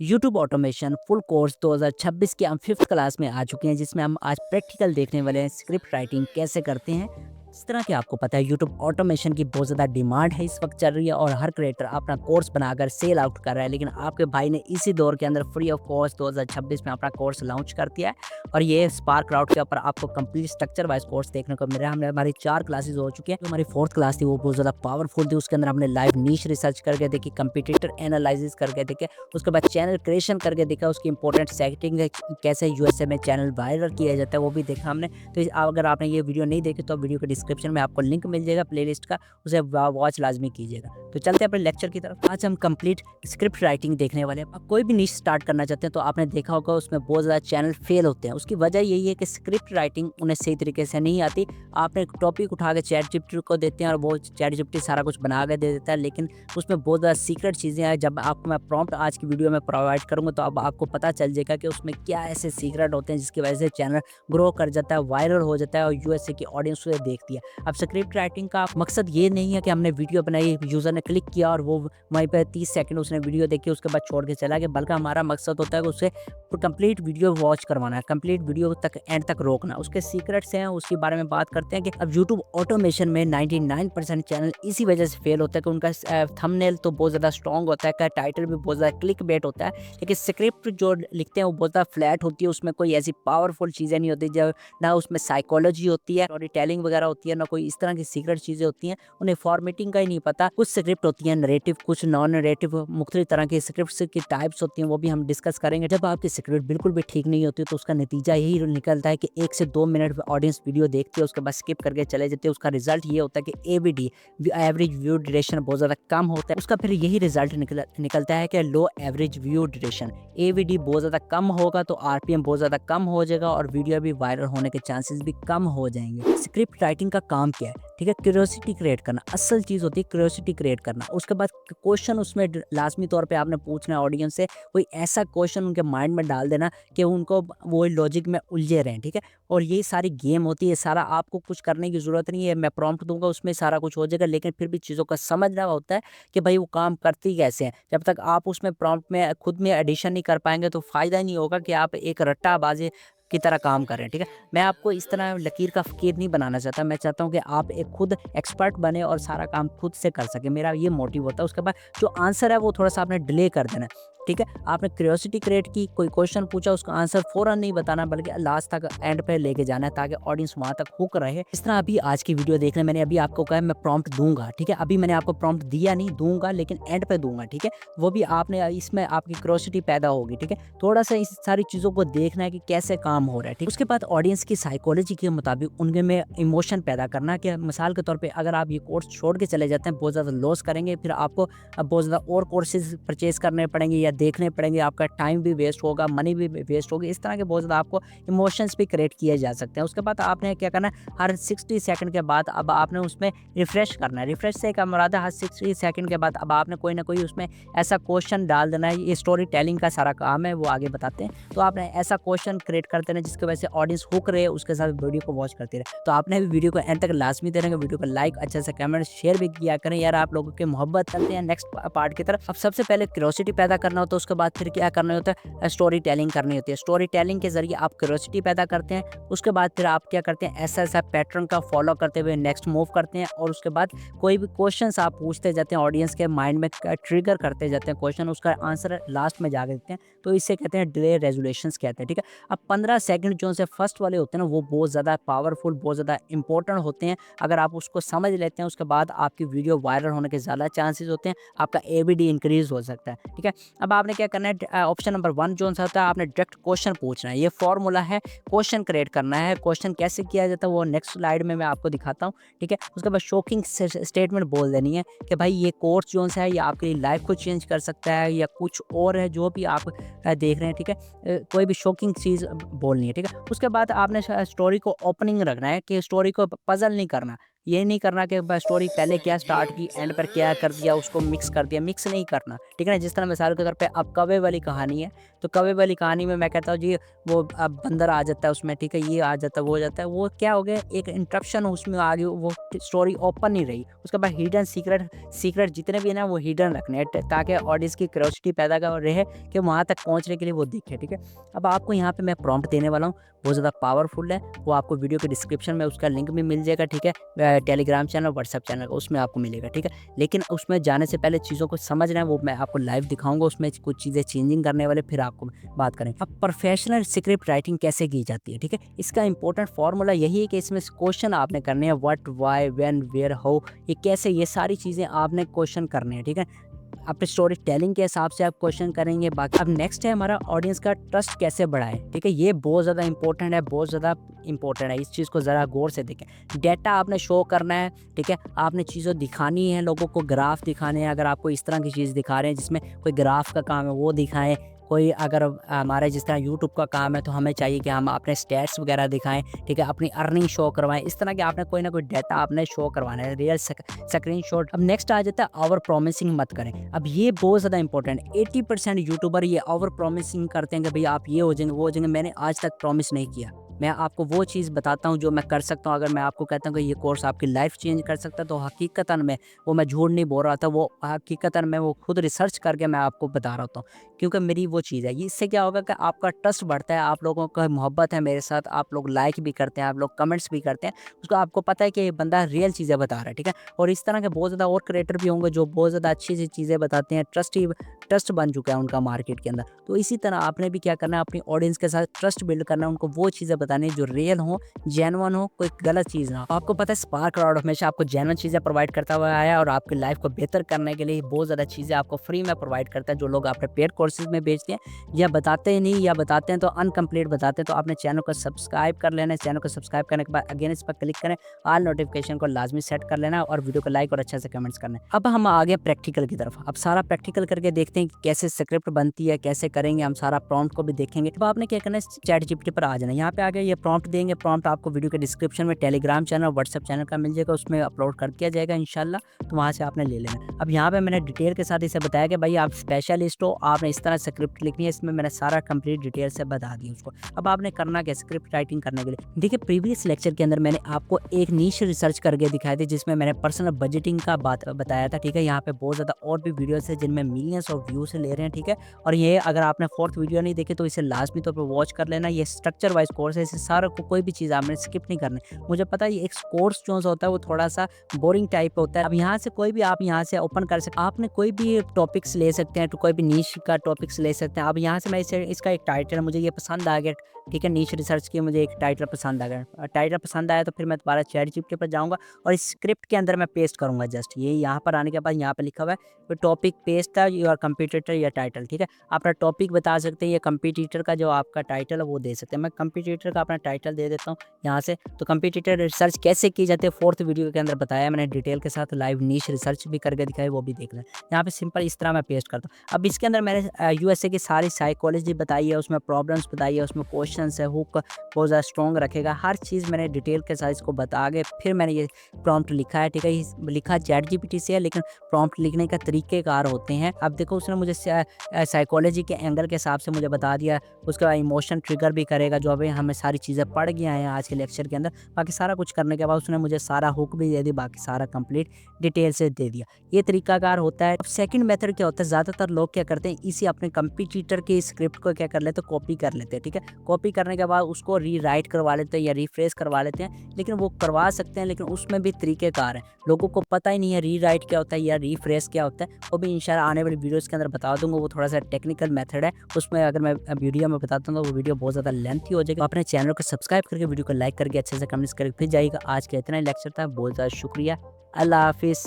YouTube automation full course 2026 के हम fifth class में आ चुके हैं, जिसमें हम आज प्रैक्टिकल देखने वाले हैं स्क्रिप्ट राइटिंग कैसे करते हैं। जिस तरह कि आपको पता है यूट्यूब ऑटोमेशन की बहुत ज़्यादा डिमांड है इस वक्त चल रही है और हर क्रिएटर अपना कोर्स बनाकर सेल आउट कर रहा है। लेकिन आपके भाई ने इसी दौर के अंदर फ्री ऑफ कॉस्ट 2026 में अपना कोर्स लॉन्च कर दिया है और ये स्पार्क क्राउड के ऊपर आपको कंप्लीट स्ट्रक्चर वाइज कोर्स देखने को मिल रहा है। हमने हमारी 4 क्लासेस हो चुकी हैं। जो हमारी फोर्थ क्लास थी वो बहुत ज़्यादा पावरफुल थी। उसके अंदर हमने लाइव नीश रिसर्च करके देखी, कंपटीटर एनालिसिस करके देखे, उसके बाद चैनल क्रिएशन करके देखा, उसकी इंपॉर्टेंट सेटिंग कैसे यूएसए में चैनल वायरल किया जाता है वो भी देखा हमने। तो अगर आपने ये वीडियो नहीं देखी तो वीडियो के डिस्क्रिप्शन में आपको लिंक मिल जाएगा प्लेलिस्ट का, उसे वॉच लाजमी कीजिएगा। तो चलते हैं अपने लेक्चर की तरफ। आज हम कंप्लीट स्क्रिप्ट राइटिंग देखने वाले हैं। आप कोई भी निश स्टार्ट करना चाहते हैं तो आपने देखा होगा उसमें बहुत ज़्यादा चैनल फेल होते हैं। उसकी वजह यही है कि स्क्रिप्ट राइटिंग उन्हें सही तरीके से नहीं आती। आपने एक टॉपिक उठा के चैट जीपीटी को देते हैं और वो चैट जीपीटी सारा कुछ बना के दे देता है, लेकिन उसमें बहुत ज़्यादा सीक्रेट चीज़ें हैं। जब आपको मैं प्रॉम्प्ट आज की वीडियो में प्रोवाइड करूँगा तो अब आपको पता चल जाएगा कि उसमें क्या ऐसे सीक्रेट होते हैं जिसकी वजह से चैनल ग्रो कर जाता है, वायरल हो जाता है और यूएसए की ऑडियंस उसे देखती है। अब स्क्रिप्ट राइटिंग का मकसद ये नहीं है कि हमने वीडियो बनाई, यूज़र ने क्लिक किया और वो वहीं पर 30 सेकंड उसने वीडियो देखी उसके बाद छोड़ के चला गया, बल्कि हमारा मकसद होता है कि उसे कंप्लीट वीडियो वॉच करवाना है, कंप्लीट वीडियो तक एंड तक रोकना। उसके सीक्रेट्स हैं, उसके बारे में बात करते हैं कि अब यूट्यूब ऑटोमेशन में 99% चैनल इसी वजह से फेल होता है कि उनका थंबनेल तो बहुत ज़्यादा स्ट्रॉन्ग होता है, टाइटल भी बहुत ज़्यादा क्लिक बेट होता है, लेकिन स्क्रिप्ट जो लिखते हैं वो बहुत ज़्यादा फ्लैट होती है। उसमें कोई ऐसी पावरफुल चीज़ें नहीं होती, जो ना उसमें साइकोलॉजी होती है, स्टोरी टेलिंग वगैरह होती है, ना कोई इस तरह की सीक्रेट चीज़ें होती हैं। उन्हें फॉर्मेटिंग का ही नहीं पता। कुछ स्क्रिप्ट होती है नरेटिव, कुछ नॉन नरेटिव, मुख्तलिफ तरह की स्क्रिप्ट की टाइप्स होती हैं, वो भी हम डिस्कस करेंगे। जब आपकी स्क्रिप्ट बिल्कुल भी ठीक नहीं होती तो उसका नतीजा यही निकलता है कि 1 से 2 मिनट ऑडियंस वीडियो देखती है, उसके बाद स्किप करके चले जाते हैं। उसका रिजल्ट ये होता है कि एवीडी एवरेज व्यू ड्यूरेशन बहुत ज़्यादा कम होता है। उसका फिर यही रिजल्ट निकलता है कि लो एवरेज व्यू ड्यूरेशन, एवीडी बहुत ज़्यादा कम होगा तो आरपीएम बहुत ज़्यादा कम हो जाएगा और वीडियो भी वायरल होने के चांसेस भी कम हो जाएंगे। स्क्रिप्ट राइटिंग का काम क्या है? ठीक है, क्यूरियोसिटी क्रिएट करना असल चीज़ होती है, क्यूरियोसिटी क्रिएट करना। उसके बाद क्वेश्चन उसमें लाजमी तौर पे आपने पूछना है ऑडियंस से, कोई ऐसा क्वेश्चन उनके माइंड में डाल देना कि उनको वो लॉजिक में उलझे रहें। ठीक है, और ये सारी गेम होती है, सारा आपको कुछ करने की ज़रूरत नहीं है। मैं प्रॉम्प्ट दूंगा उसमें सारा कुछ हो जाएगा, लेकिन फिर भी चीज़ों का समझना होता है कि भाई वो काम करती कैसे हैं। जब तक आप उसमें प्रॉम्प्ट में खुद में एडिशन नहीं कर पाएंगे तो फ़ायदा नहीं होगा कि आप एक रट्टाबाजी की तरह काम कर रहे हैं। ठीक है, मैं आपको इस तरह लकीर का फ़कीर नहीं बनाना चाहता। मैं चाहता हूँ कि आप एक खुद एक्सपर्ट बने और सारा काम खुद से कर सकें, मेरा ये मोटिव होता है। उसके बाद जो आंसर है वो थोड़ा-सा आपने डिले कर देना है। ठीक है, आपने क्यूरियोसिटी क्रिएट की, कोई क्वेश्चन पूछा, उसका आंसर फ़ौरन नहीं बताना बल्कि लास्ट तक एंड पे लेके जाना है ताकि ऑडियंस वहाँ तक हुक रहे। इस तरह अभी आज की वीडियो देख रहे हैं, मैंने अभी आपको कहा है मैं प्रॉम्प्ट दूँगा। ठीक है, अभी मैंने आपको प्रॉम्प्ट दिया नहीं, दूँगा लेकिन एंड पे दूँगा। ठीक है, वो भी आपने इसमें आपकी क्यूरियोसिटी पैदा होगी। ठीक है, थोड़ा-सा इस सारी चीज़ों को देखना है कि कैसे काम हो रहा है। ठीक, उसके बाद ऑडियंस की साइकोलॉजी के मुताबिक उनके में इमोशन पैदा करना कि मिसाल के तौर पे अगर आप ये कोर्स छोड़ के चले जाते हैं बहुत ज़्यादा लॉस करेंगे, फिर आपको बहुत ज़्यादा और कोर्सेज़ परचेज़ करने पड़ेंगे या देखने पड़ेंगे, आपका टाइम भी वेस्ट होगा, मनी भी वेस्ट होगी। इस तरह के बहुत ज़्यादा आपको इमोशंस भी क्रिएट किए जा सकते हैं। उसके बाद आपने क्या करना है, हर 60 सेकंड के बाद अब आपने उसमें रिफ्रेश करना है। रिफ्रेश से क्या मुराद है, हर 60 सेकंड के बाद अब आपने कोई ना कोई उसमें ऐसा क्वेश्चन डाल देना है। ये स्टोरी टेलिंग का सारा काम है, वो आगे बताते हैं। तो आपने ऐसा क्वेश्चन क्रिएट कर देना जिसकी वजह से ऑडियंस हुक रहे, उसके साथ वीडियो को वॉच करते रहे। तो आपने भी वीडियो को एंड तक लाजमी देना है, वीडियो को लाइक, अच्छे से कमेंट, शेयर भी किया करें यार, आप लोगों की मोहब्बत। चलते हैं नेक्स्ट पार्ट की तरफ। अब सबसे पहले क्यूरियोसिटी पैदा करना होता है, उसके बाद फिर क्या करना होता है, स्टोरी टेलिंग करनी होती है। स्टोरी टेलिंग के जरिए आप क्यूरियोसिटी पैदा करते हैं, उसके बाद फिर आप क्या करते हैं, ऐसा पैटर्न का फॉलो करते हुए नेक्स्ट मूव करते हैं और उसके बाद कोई भी क्वेश्चंस आप पूछते जाते हैं, ऑडियंस के माइंड में ट्रिगर करते जाते हैं क्वेश्चन, उसका आंसर लास्ट में जाके देते हैं। तो इसे कहते हैं डिले रेजोल्यूशंस कहते हैं। ठीक है, अब 15 सेकंड जो से फर्स्ट वाले होते हैं ना वो बहुत ज़्यादा पावरफुल, बहुत ज़्यादा इंपॉर्टेंट होते हैं। अगर आप उसको समझ लेते हैं उसके बाद आपकी वीडियो वायरल होने के ज़्यादा चांसेस होते हैं, आपका एवीडी इंक्रीज हो सकता है। ठीक है, अब आपने क्या करना है, ऑप्शन नंबर 1 जो सा होता है, आपने डायरेक्ट क्वेश्चन पूछना है। ये फॉर्मूला है, क्वेश्चन क्रिएट करना है। क्वेश्चन कैसे किया जाता है वो नेक्स्ट स्लाइड में मैं आपको दिखाता हूँ। ठीक है, उसके बाद शॉकिंग स्टेटमेंट बोल देनी है कि भाई ये कोर्स जो सा है ये आपके लिए लाइफ को चेंज कर सकता है या कुछ और है जो भी आप देख रहे हैं। ठीक है, कोई भी शॉकिंग चीज़ बोलनी है। ठीक है, उसके बाद आपने स्टोरी को ओपनिंग रखना है कि स्टोरी को पजल नहीं करना। ये नहीं करना कि बस स्टोरी पहले क्या स्टार्ट की, एंड पर क्या कर दिया, उसको मिक्स कर दिया, मिक्स नहीं करना, ठीक है ना। जिस तरह मिसाल के तौर पे अब कौवे वाली कहानी है, तो कौवे वाली कहानी में मैं कहता हूँ जी वो अब बंदर आ जाता है उसमें, ठीक है, ये आ जाता है, वो हो जाता है, वो क्या हो गया, एक इंटरप्शन उसमें आगे वो स्टोरी ओपन नहीं रही। उसके बाद हिडन सीक्रेट सीक्रेट जितने भी है ना वो हिडन रखने हैं, ताकि ऑडियंस की क्यूरियोसिटी पैदा कर रहे कि वहाँ तक पहुँचने के लिए वो दिखे, ठीक है। अब आपको यहाँ पे मैं प्रॉम्प्ट देने वाला हूँ, बहुत ज़्यादा पावरफुल है, वो आपको वीडियो के डिस्क्रिप्शन में उसका लिंक भी मिल जाएगा, ठीक है, टेलीग्राम चैनल, व्हाट्सएप चैनल उसमें आपको मिलेगा, ठीक है। लेकिन उसमें जाने से पहले चीज़ों को समझना है, वो मैं आपको लाइव दिखाऊंगा, उसमें कुछ चीज़ें चेंजिंग करने वाले, फिर आपको बात करें। अब प्रोफेशनल स्क्रिप्ट राइटिंग कैसे की जाती है, ठीक है। इसका इंपॉर्टेंट फार्मूला यही है कि इसमें क्वेश्चन आपने करने हैं, what, why, when, where, how, ये कैसे, ये सारी चीज़ें आपने क्वेश्चन करने हैं, ठीक है। अपने स्टोरी टेलिंग के हिसाब से आप क्वेश्चन करेंगे। बाकी अब नेक्स्ट है हमारा ऑडियंस का ट्रस्ट कैसे बढ़ाएं, ठीक है। ये बहुत ज़्यादा इंपॉर्टेंट है, बहुत ज़्यादा इंपॉर्टेंट है, इस चीज़ को ज़रा गौर से देखें। डेटा आपने शो करना है, ठीक है, आपने चीज़ें दिखानी है, लोगों को ग्राफ दिखाने हैं। अगर आपको इस तरह की चीज़ दिखा रहे हैं जिसमें कोई ग्राफ का काम है वो दिखाएं। कोई अगर हमारे जिस तरह यूट्यूब का काम है तो हमें चाहिए कि हम अपने स्टैट्स वगैरह दिखाएं, ठीक है, अपनी अर्निंग शो करवाएं। इस तरह के आपने कोई ना कोई डाटा आपने शो करवाना है, रियल स्क्रीन शॉट। अब नेक्स्ट आ जाता है ओवर प्रॉमिसिंग मत करें। अब ये बहुत ज़्यादा इंपॉर्टेंट है। 80% यूट्यूबर ये ओवर प्रॉमिसिंग करते हैं कि भाई आप ये हो जाएंगे, वो हो जाएंगे। मैंने आज तक प्रॉमिस नहीं किया। मैं आपको वो चीज़ बताता हूँ जो मैं कर सकता हूँ। अगर मैं आपको कहता हूँ कि ये कोर्स आपकी लाइफ चेंज कर सकता है, तो हकीकतन में वो मैं झूठ नहीं बोल रहा था, वो हकीकतन में वो खुद रिसर्च करके मैं आपको बता रहा होता हूँ, क्योंकि मेरी वो चीज़ है। इससे क्या होगा कि आपका ट्रस्ट बढ़ता है, आप लोगों का मोहब्बत है मेरे साथ, आप लोग लाइक भी करते हैं, आप लोग कमेंट्स भी करते हैं, उसको आपको पता है कि ये बंदा रियल चीज़ें बता रहा है, ठीक है। और इस तरह के बहुत ज़्यादा और क्रिएटर भी होंगे जो बहुत ज़्यादा अच्छी सी चीज़ें बताते हैं, ट्रस्ट बन चुका है उनका मार्केट के अंदर। तो इसी तरह आपने भी क्या करना है, अपनी ऑडियंस के साथ ट्रस्ट बिल्ड करना है, उनको वो चीज़ें बतानी है जो रियल हो, जेन्युइन हो, कोई गलत चीज़ ना हो। आपको पता है स्पार्क क्राउड हमेशा आपको जेन्युइन चीज़ें प्रोवाइड करता हुआ आया है, और आपकी लाइफ को बेहतर करने के लिए बहुत ज़्यादा चीज़ें आपको फ्री में प्रोवाइड करता है। जो लोग आपने पेड कोर्सेज में बेचते हैं या बताते ही नहीं, या बताते हैं तो अनकम्प्लीट बताते हैं, तो आपने चैनल को सब्सक्राइब कर लेना है। चैनल को सब्सक्राइब करने के बाद अगेन इस पर क्लिक करें, ऑल नोटिफिकेशन को लाजमी सेट कर लेना, और वीडियो को लाइक और अच्छे से कमेंट्स करना है। अब हम आ गए प्रैक्टिकल की तरफ। अब सारा प्रैक्टिकल करके देखते हैं कि कैसे स्क्रिप्ट बनती है, कैसे करेंगे, हम सारा प्रॉम्प्ट को भी देखेंगे। अब आपने क्या करना है, चैट जीपीटी पर आ जाना। यहाँ पे आगे ये प्रॉम्प्ट देंगे, प्रॉम्प्ट आपको वीडियो के डिस्क्रिप्शन में टेलीग्राम चैनल, व्हाट्सएप चैनल का मिल जाएगा, उसमें अपलोड कर दिया जाएगा इंशाल्लाह, तो वहाँ से आपने ले लेना। अब यहाँ पे मैंने डिटेल के साथ इसे बताया कि भाई आप स्पेशलिस्ट हो, आपने इस तरह स्क्रिप्ट लिखनी है, इसमें मैंने सारा कंप्लीट डिटेल से बता दी उसको। अब आपने करना क्या स्क्रिप्ट राइटिंग करने के लिए, देखिए प्रीवियस लेक्चर के अंदर मैंने आपको एक नीश रिसर्च करके दिखाई थी, जिसमें मैंने पर्सनल बजटिंग का बात बताया था, ठीक है। यहाँ पे बहुत ज़्यादा और भी वीडियोस है जिनमें मिलियंस ऑफ व्यूज ले रहे हैं, ठीक है। और ये अगर आपने फोर्थ वीडियो नहीं देखी तो इसे लाजमी तौर पर वॉच कर लेना। ये स्ट्रक्चर वाइज कोर्स है, इसे सारा को कोई भी चीज़ आपने स्किप नहीं करनी। मुझे पता है ये एक कोर्स जो होता है वो थोड़ा सा बोरिंग टाइप होता है। अब यहाँ से कोई भी आप यहाँ से ओपन कर सकते, आपने कोई भी टॉपिक्स ले सकते हैं, तो कोई भी नीश का टॉपिक्स ले सकते हैं। अब यहाँ से मैं इसे इसका एक टाइटल मुझे ये पसंद आ गया, ठीक है, नीश रिसर्च की मुझे एक टाइटल पसंद आ गया। टाइटल पसंद आया तो फिर मैं दोबारा चैट जीपीटी पर जाऊँगा और इस स्क्रिप्ट के अंदर मैं पेस्ट करूँगा। जस्ट ये यहाँ पर आने के बाद यहाँ पे लिखा हुआ है तो टॉपिक पेस्ट था योर कंपटीटर या टाइटल, ठीक है। अपना टॉपिक बता सकते हैं या कंपटीटर का जो आपका टाइटल है वो दे सकते हैं। मैं कंपटीटर का अपना टाइटल दे देता हूँ यहाँ से। तो कंपटीटर रिसर्च कैसे की जाती है फोर्थ वीडियो के अंदर बताया मैंने डिटेल के साथ, लाइव नीश रिसर्च भी करके दिखाई, वो भी देख लें। यहाँ पे सिंपल इस तरह मैं पेस्ट करता हूँ। अब इसके अंदर मैंने यूएसए की सारी साइकोलॉजी बताई है, उसमें प्रॉब्लम्स बताई है, उसमें क्वेश्चन है, हुक बहुत ज़्यादा स्ट्रॉन्ग रखेगा, हर चीज़ मैंने डिटेल के साथ इसको बता के फिर मैंने ये प्रॉम्प्ट लिखा है, ठीक है। लिखा चैट जीपीटी से है, लेकिन प्रॉम्प्ट लिखने का तरीक़ेकार होते हैं। अब देखो उसने मुझे साइकोलॉजी के एंगल के हिसाब से मुझे बता दिया, उसके बाद इमोशन ट्रिगर भी करेगा, जो अभी हमें सारी चीज़ें पढ़ गए हैं आज के लेक्चर के अंदर। बाकी सारा कुछ करने के बाद उसने मुझे सारा हुक भी दे दी, बाकी सारा कंप्लीट डिटेल से दे दिया। ये तरीकाकार होता है। अब सेकंड मेथड क्या होता है, ज़्यादातर लोग क्या करते हैं, इसी अपने कंपटीटर के स्क्रिप्ट को क्या कर लेते हैं, कॉपी कर लेते हैं, ठीक है। कॉपी करने के बाद उसको रीराइट करवा लेते हैं या रिफ्रेश करवा लेते हैं, लेकिन वो करवा सकते हैं, लेकिन उसमें भी तरीक़ेकार हैं। लोगों को पता ही नहीं है रीराइट क्या होता है या रिफ्रेश क्या होता है, वो भी इंशाल्लाह आने वाली वीडियोज़ के अंदर बता दूंगा। वो थोड़ा सा टेक्निकल मेथड है, उसमें अगर मैं वीडियो में बताता हूँ तो वो वीडियो बहुत ज़्यादा लेंथी हो जाएगी। अपने चैनल को सब्सक्राइब करके वीडियो को लाइक करके अच्छे से कमेंट्स करके फिर जाइएगा। आज का इतना ही लेक्चर था, बहुत ज़्यादा शुक्रिया। अल्लाह हाफिज़।